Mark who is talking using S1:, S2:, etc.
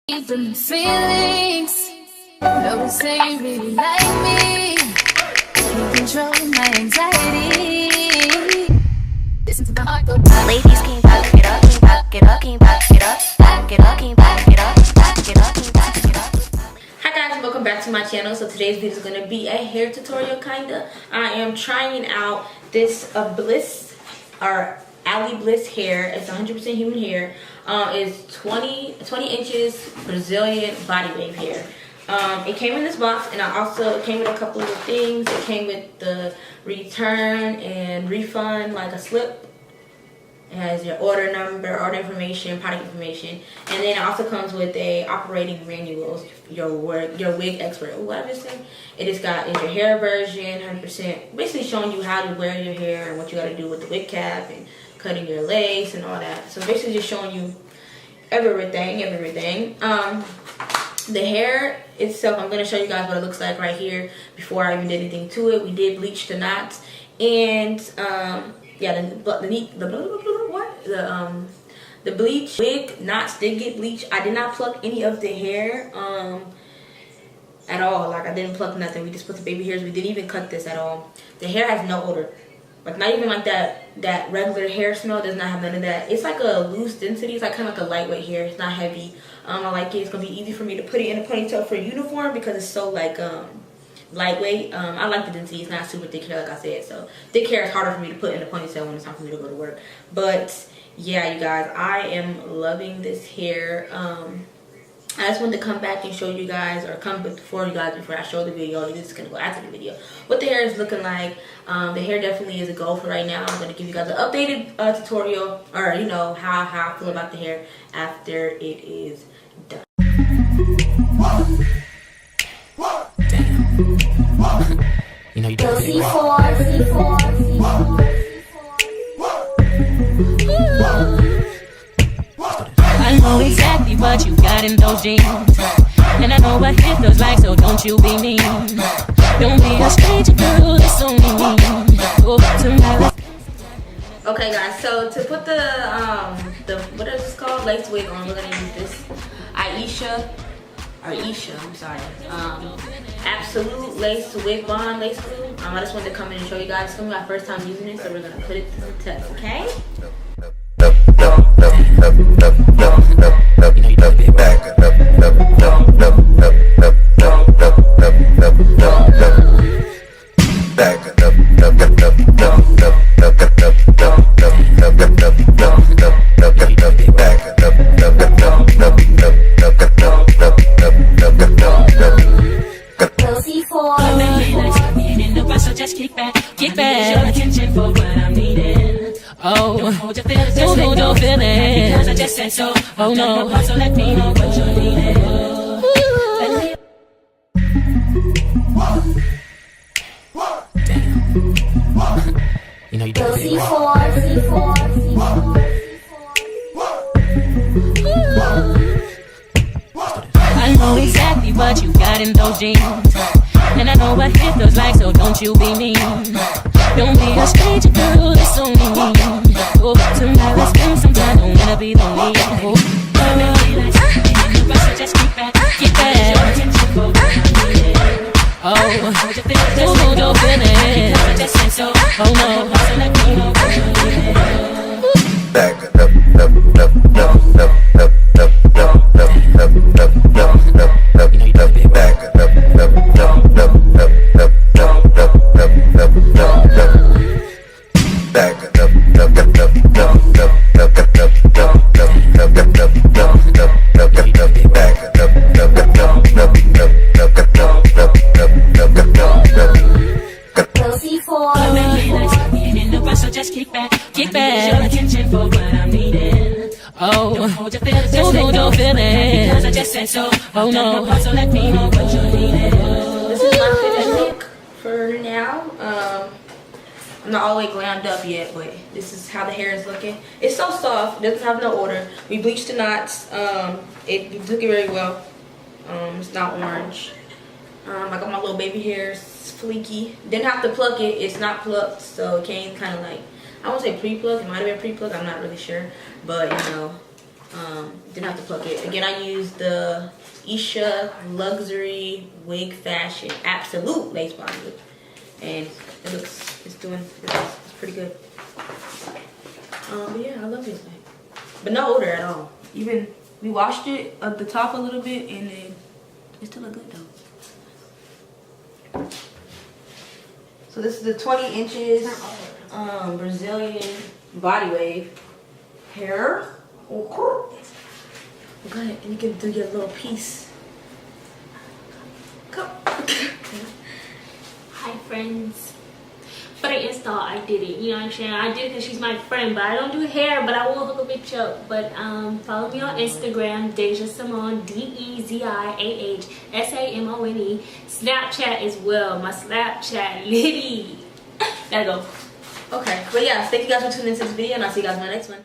S1: From feelings, notice say you really like me. Can't control my anxiety. Listen to my heart go.
S2: Ladies, can you back it up? Can you back it up? Can you back it up? Back it up? Can you back it up? Back it up? Can you back it up?
S3: Hi guys, welcome back to my channel. So today's video is going to be a hair tutorial kinda. I am trying out this Bliss or Ali Bliss hair. It's 100% human hair. It's 20 inches Brazilian body wave hair. It came in this box, and it came with a couple of things. It came with the return and refund, like a slip. It has your order number, order information, product information, and then it also comes with a operating manual, your wig expert. What I just say? It's your hair version, 100%, basically showing you how to wear your hair and what you got to do with the wig cap and cutting your lace and all that. So basically just showing you everything. The hair itself, I'm going to show you guys what it looks like right here before I even did anything to it. We did bleach the knots, and yeah, the bleach wig knots did get bleached. I did not pluck any of the hair at all. Like, I didn't pluck nothing. We just put the baby hairs. We didn't even cut this at all. The hair has no odor. Like, not even like that regular hair smell. Does not have none of that. It's like a loose density. It's like kind of like a lightweight hair. It's not heavy. I like it. It's gonna be easy for me to put it in a ponytail for a uniform because it's so like lightweight. I like the density. It's not super thick hair, like I said. So thick hair is harder for me to put in a ponytail when it's time for me to go to work. But yeah, you guys, I am loving this hair. I just wanted to come back and show you guys, or come before you guys, before I show the video. This is going to go after the video. What the hair is looking like. The hair definitely is a goal for right now. I'm going to give you guys an updated tutorial, or you know, how I feel about the hair after it is done.
S4: Damn. You know you do it
S5: I know exactly what you got in those jeans, and I know what it feels like, so don't you be mean. Don't be a stranger, girl, it's only me. Oh, tonight.
S3: Okay guys, so to put the what is this called, lace wig on, we're gonna use this Aisha, I'm sorry, Absolute lace wig bond lace glue. I just wanted to come in and show you guys. It's gonna be my first time using it, so we're gonna put it to the test, okay?
S5: So just kick back. Your attention for what I'm needing. Oh, don't hold your feelings, because I just said so. Oh no, so let me know what you're needing.
S4: Damn. You know you do it
S5: I know exactly what you got in those jeans, and I know what it feels like, so don't you be mean. Don't be a stranger, girl, it's only me. Oh, tonight let's spend some time, don't wanna be lonely. Oh, so just kick back. Oh, don't hold your feelings, because I just said so. Oh no, so let me know what you're needing.
S6: Back it up,
S5: so just kick back. Your attention for what I'm needing. Oh, don't hold your feelings, because I just said so. Oh no, so let me know what you're needing.
S3: This is my finished look for now. I'm not all the way glammed up yet, but this is how the hair is looking. It's so soft, it doesn't have no odor. We bleached the knots. We took it very well. It's not orange. I got my little baby hairs fleeky. Didn't have to pluck it. It's not plucked, so it came kind of like, I won't say pre-plucked. It might have been pre-plucked. I'm not really sure, but you know, Didn't have to pluck it. Again, I used the Isha Luxury Wig Fashion Absolute Lace Bonder, and it's pretty good. But yeah, I love this thing. But no odor at all. Even we washed it at the top a little bit, and then it still look good though. So this is the 20 inches Brazilian body wave hair. Go ahead, and you can do your little piece. Come.
S5: Hi friends. For the install, I did it. You know what I'm saying? I did it because she's my friend, but I don't do hair, but I will hook a bitch up. But follow me on Instagram, Deja Simone, DeziaHSamone. Snapchat as well. My Snapchat, Liddy. Gotta go.
S3: Okay, but yeah, thank you guys for tuning into this video, and I'll see you guys in my next one.